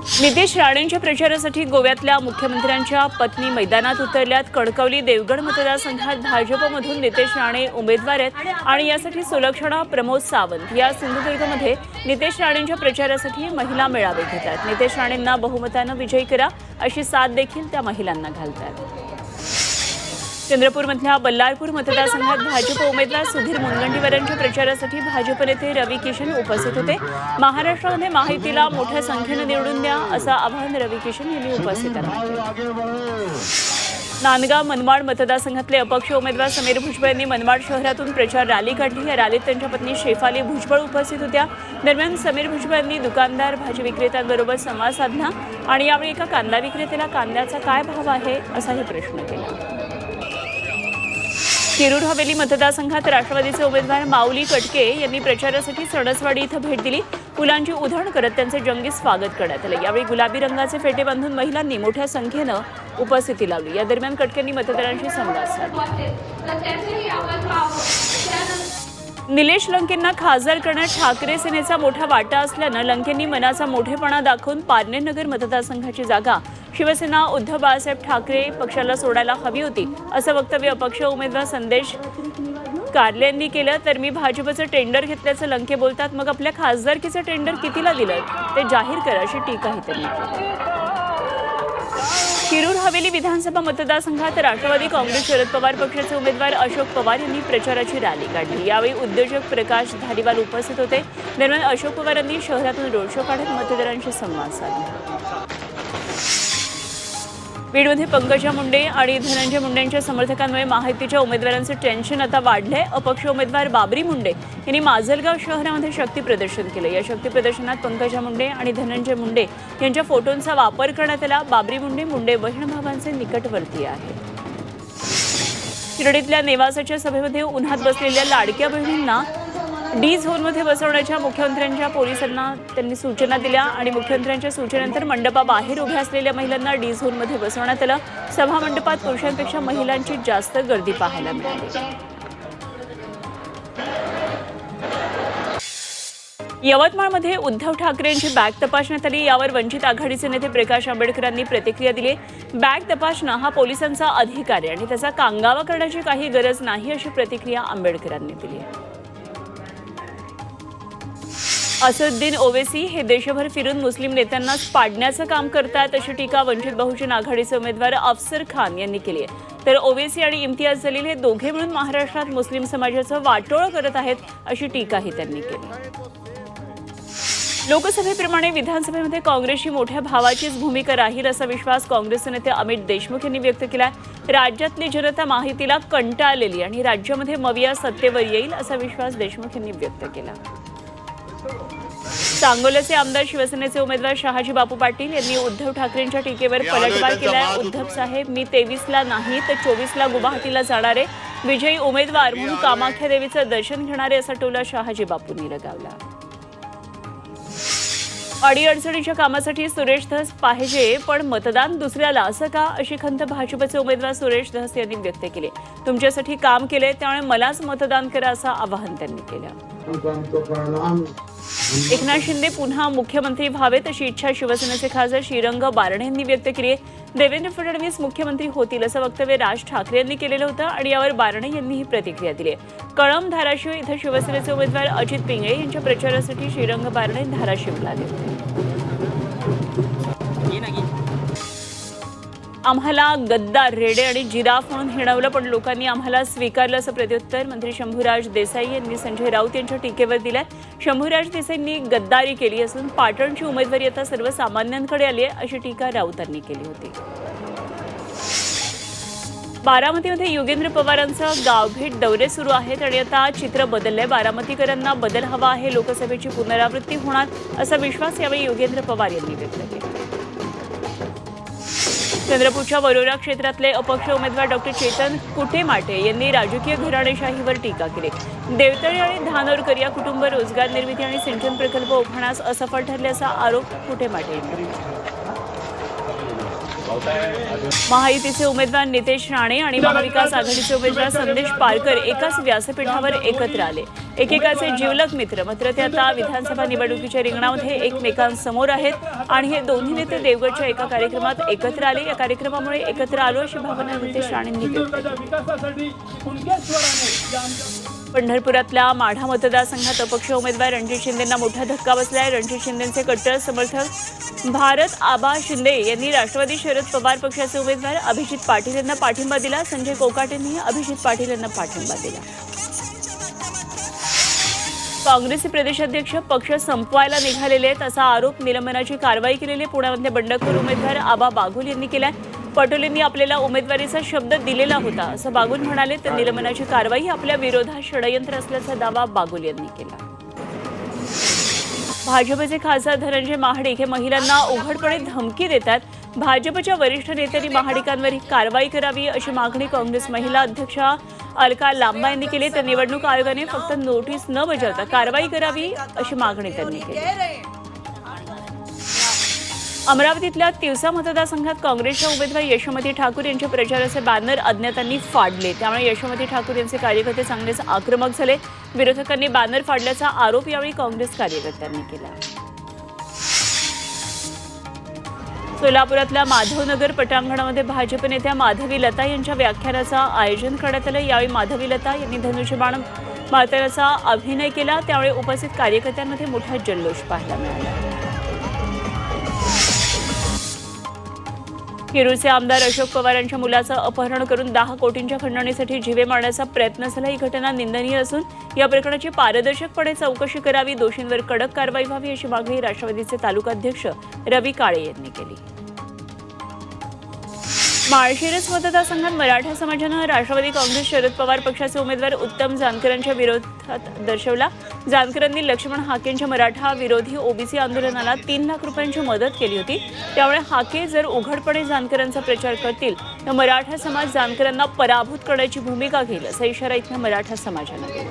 नितेश राणेंच्या प्रचारासाठी गोव्यातल्या मुख्यमंत्र्यांच्या पत्नी मैदानात उतरल्यात। कणकवली देवगड मतदारसंघात भाजपमधून नितेश राणे उमेदवार आहेत आणि यासाठी सुलक्षणा प्रमोद सावंत या सिंधुदुर्गमध्ये नितेश राणेंच्या प्रचारासाठी महिला मेळावे घेतात। नितेश राणेंना बहुमतानं विजयी करा अशी साथ देखील त्या महिलांना घालतात। चंद्रपूरमधल्या बल्लारपूर मतदारसंघात भाजप उमेदवार सुधीर मुनगंटीवारांच्या प्रचारासाठी भाजप नेते रवी किशन उपस्थित होते। महाराष्ट्रामध्ये माहितीला मोठ्या संख्येने निवडून द्या असं आवाहन रवी किशन यांनी उपस्थितांना केलं। नांदगाव मनमाड मतदारसंघातले अपक्ष उमेदवार समीर भुजबळ यांनी मनमाड शहरातून प्रचार रॅली काढली। या रॅलीत त्यांच्या पत्नी शेफाली भुजबळ उपस्थित होत्या। दरम्यान समीर भुजबळ यांनी दुकानदार भाजी विक्रेत्यांबरोबर संवाद साधला आणि यावेळी एका कांदा विक्रेत्याला कांद्याचा काय भाव आहे असाही प्रश्न केला। शिरूर हवेली मतदारसंघात राष्ट्रवादीचे उमेदवार माऊली कटके यांनी प्रचारासाठी सणसवाडी इथं भेट दिली। फुलांची उधळण करत त्यांचे जंगी स्वागत करण्यात आले। यावेळी गुलाबी रंगाचे फेटे बांधून महिलांनी मोठ्या संख्येनं उपस्थिती लावली। या दरम्यान कटकेंनी मतदारांशी संवाद साधला। निलेश लंकेंना खासदार करण्यात ठाकरे सेनेचा मोठा वाटा असल्यानं लंकेंनी मनाचा मोठेपणा दाखवून पारनेरनगर मतदारसंघाची जागा शिवसेना उद्धव बाळासाहेब ठाकरे पक्षाला सोडायला हवी होती असं वक्तव्य अपक्ष उमेदवार संदेश कारले यांनी केलं। तर मी भाजपचं टेंडर घेतल्याचं लंके बोलतात, मग आपल्या खासदारकीचं टेंडर कितीला दिलं ते जाहीर करा अशी टीकाही त्यांनी केली। शिरूर हवेली विधानसभा मतदारसंघात राष्ट्रवादी काँग्रेस शरद पवार पक्षाचे उमेदवार अशोक पवार यांनी प्रचाराची रॅली काढली। यावेळी उद्योजक प्रकाश धारीवाल उपस्थित होते। दरम्यान अशोक पवार यांनी शहरातून रोड शो काढत मतदारांशी संवाद साधला। बीडमध्ये पंकजा मुंडे आणि धनंजय मुंडेंच्या समर्थकांमुळे महायुतीच्या उमेदवारांचं टेन्शन आता वाढलंय। अपक्ष उमेदवार बाबरी मुंडे यांनी माजलगाव शहरामध्ये शक्ती प्रदर्शन केलं। या शक्ती प्रदर्शनात पंकजा मुंडे आणि धनंजय मुंडे यांच्या फोटोंचा वापर करण्यात आला। बाबरी मुंडे बहीण भावांचे निकटवर्तीय आहेत। शिर्डीतल्या नेवासाच्या सभेमध्ये उन्हात बसलेल्या लाडक्या बहिणींना डी झोनमध्ये बसवण्याच्या मुख्यमंत्र्यांच्या पोलिसांना त्यांनी सूचना दिल्या आणि मुख्यमंत्र्यांच्या सूचनेनंतर मंडपाबाहेर उभ्या असलेल्या महिलांना डी झोनमध्ये बसवण्यात आलं। सभा मंडपात पुरुषांपेक्षा महिलांची जास्त गर्दी पाहायला मिळाली। यवतमाळमध्ये उद्धव ठाकरेंची बॅग तपासण्यात आली। यावर वंचित आघाडीचे नेते प्रकाश आंबेडकरांनी प्रतिक्रिया दिली। बॅग तपासणं हा पोलिसांचा अधिकार आहे आणि त्याचा कांगावा करण्याची काही गरज नाही अशी प्रतिक्रिया आंबेडकरांनी दिली आहे। असदुद्दीन ओवैसी हे देशभर फिरून मुस्लिम नेत्यांनाच पाडण्याचं काम करतात अशी टीका वंचित बहुजन आघाडीचे उमेदवार अफसर खान यांनी केली आहे। तर ओवैसी आणि इम्तियाज जलील हे दोघे मिळून महाराष्ट्रात मुस्लिम समाजाचं वाटोळं करत आहेत अशी टीकाही त्यांनी केली। लोकसभेप्रमाणे विधानसभेमध्ये काँग्रेसची मोठ्या भावाचीच भूमिका राहील असा विश्वास काँग्रेसचे नेते अमित देशमुख यांनी व्यक्त केला। राज्यातली जनता माहितीला कंटाळलेली आणि राज्यामध्ये मविया सत्तेवर येईल असा विश्वास देशमुख यांनी व्यक्त केला। सांगोल्याचे आमदार शिवसेनेचे उमेदवार शहाजी बापू पाटील यांनी उद्धव ठाकरेंच्या टीकेवर पलटवार केलाय। उद्धव साहेब, मी 23ला नाही तर 24ला गुवाहाटीला जाणारे विजयी उमेदवार म्हणून कामाख्या देवीचं दर्शन घेणारे असा टोला शहाजी बापूंनी लगावला। अडीअडचणीच्या कामासाठी सुरेश धस पाहिजे पण मतदान दुसऱ्याला असं का अशी खंत भाजपचे उमेदवार सुरेश धस यांनी व्यक्त केली। तुमच्यासाठी काम केले त्यामुळे मलाच मतदान करा असं आवाहन त्यांनी केलं। एकनाथ शिंदे पुन्हा मुख्यमंत्री व्हावेत अशी इच्छा शिवसेनेचे खासदार श्रीरंग बारणे यांनी व्यक्त केली आहे। देवेंद्र फडणवीस मुख्यमंत्री होतील असं वक्तव्य राज ठाकरे यांनी केलेलं होतं आणि यावर बारणे यांनी ही प्रतिक्रिया दिली आहे। कळंब धाराशिव इथं शिवसेनेचे उमेदवार अजित पिंगळे यांच्या प्रचारासाठी श्रीरंग बारणे धाराशिवला आले होते। आम्हाला गद्दार, रेडे आणि जिराफ म्हणून हिणवलं पण लोकांनी आम्हाला स्वीकारलं असं प्रत्युत्तर मंत्री शंभूराज देसाई यांनी संजय राऊत यांच्या टीकेवर दिलंय। शंभूराज देसाईंनी गद्दारी केली असून पाटणची उमेदवारी आता सर्वसामान्यांकडे आली आहे अशी टीका राऊतांनी केली होती। बारामतीमध्ये योगेंद्र पवारांचं गावभेट दौरे सुरू आहेत आणि आता चित्र बदललंय। बारामतीकरांना बदल हवा आहे, लोकसभेची पुनरावृत्ती होणार असा विश्वास यावेळी योगेंद्र पवार यांनी व्यक्त केला। चंद्रपूरच्या वरोरा क्षेत्रातले अपक्ष उमेदवार डॉक्टर चेतन कुटेमाटे यांनी राजकीय घराणेशाहीवर टीका केली। देवतळे आणि धानोरकर या कुटुंब रोजगार निर्मिती आणि सिंचन प्रकल्प उभारण्यास असफल ठरले असा आरोप कुटेमाटे यांनी केला। महायुतीचे उमेदवार नितेश राणे आणि महाविकास आघाडीचे उमेदवार संदेश पारकर एकाच व्यासपीठावर एकत्र आले. एकेकाचे जिवलग मित्र, मात्र ते आता विधानसभा निवडणुकीच्या रिंगणामध्ये एकमेकांसमोर आहेत आणि हे दोन्ही नेते देवगडच्या एका कार्यक्रमात एकत्र आले. या कार्यक्रमामुळे एकत्र आलो अशी भावना नितेश राणेंनी व्यक्त केली. पंढरपुरातल्या माढा मतदारसंघात अपक्ष उमेदवार रणजित शिंदेंना मोठा धक्का बसलाय. रणजित शिंदेंचे कट्टर समर्थक भारत आबा शिंदे यांनी राष्ट्रवादी शरद पवार पक्षाचे उमेदवार अभिजित पाटील यांना पाठिंबा दिला. संजय कोकाटेंनी अभिजित पाटील यांना पाठिंबा दिला. काँग्रेसचे प्रदेशाध्यक्ष पक्ष संपवायला निघालेले आहेत असा आरोप निलंबनाची कारवाई केलेली पुण्यामधले बंडखोर उमेदवार आबा बागुल यांनी केलाय. पटोलेंनी आपल्याला उमेदवारीचा शब्द दिलेला होता असं बागुल म्हणाले. तर निलंबनाची कारवाई आपल्या विरोधात षडयंत्र असल्याचा दावा बागुल यांनी केला. भाजपचे खासदार धनंजय महाडिक हे महिलांना उघडपणे धमकी देतात. भाजपच्या वरिष्ठ नेत्यांनी महाडिकांवर ही कारवाई करावी अशी मागणी काँग्रेस महिला अध्यक्षा अलका लांबा यांनी केली. तर निवडणूक आयोगाने फक्त नोटीस न बजावता कारवाई करावी अशी मागणी त्यांनी केली. अमरावतीतल्या तिवसा मतदारसंघात काँग्रेसच्या उमेदवार यशोमती ठाकूर यांच्या प्रचाराचे बॅनर अज्ञातांनी फाडले. त्यामुळे यशोमती ठाकूर यांचे कार्यकर्ते चांगलेच आक्रमक झाले. विरोधकांनी बॅनर फाडल्याचा आरोप यावेळी काँग्रेस कार्यकर्त्यांनी केला. सोलापुरातल्या माधवनगर पटांगणामध्ये भाजप नेत्या माधवी लता यांच्या व्याख्यानाचं आयोजन करण्यात आलं. यावेळी माधवी लता यांनी धनुष्यबाण मारतानाचा अभिनय केला. त्यामुळे उपस्थित कार्यकर्त्यांमध्ये मोठा जल्लोष पाहायला मिळाला. शिरूरचे आमदार अशोक पवारांच्या मुलाचं अपहरण करून 10 कोटींच्या खंडणीसाठी जीवे मारण्याचा प्रयत्न झाला. ही घटना निंदनीय असून या प्रकरणाची पारदर्शकपणे चौकशी करावी, दोषींवर कडक कारवाई व्हावी अशी मागणी राष्ट्रवादीचे तालुकाध्यक्ष रवी काळे यांनी केली. माळशिरस मतदारसंघात मराठा समाजानं राष्ट्रवादी काँग्रेस शरद पवार पक्षाचे उमेदवार उत्तम जानकरांच्या विरोधात दर्शवला. जानकरांनी लक्ष्मण हाकेंच्या मराठा विरोधी ओबीसी आंदोलनाला 3 लाख रुपयांची मदत केली होती. त्यामुळे हाके जर उघडपणे जानकरांचा प्रचार करतील तर मराठा समाज जानकरांना पराभूत करण्याची भूमिका घेईल असा इशारा इथल्या मराठा समाजानं दिला.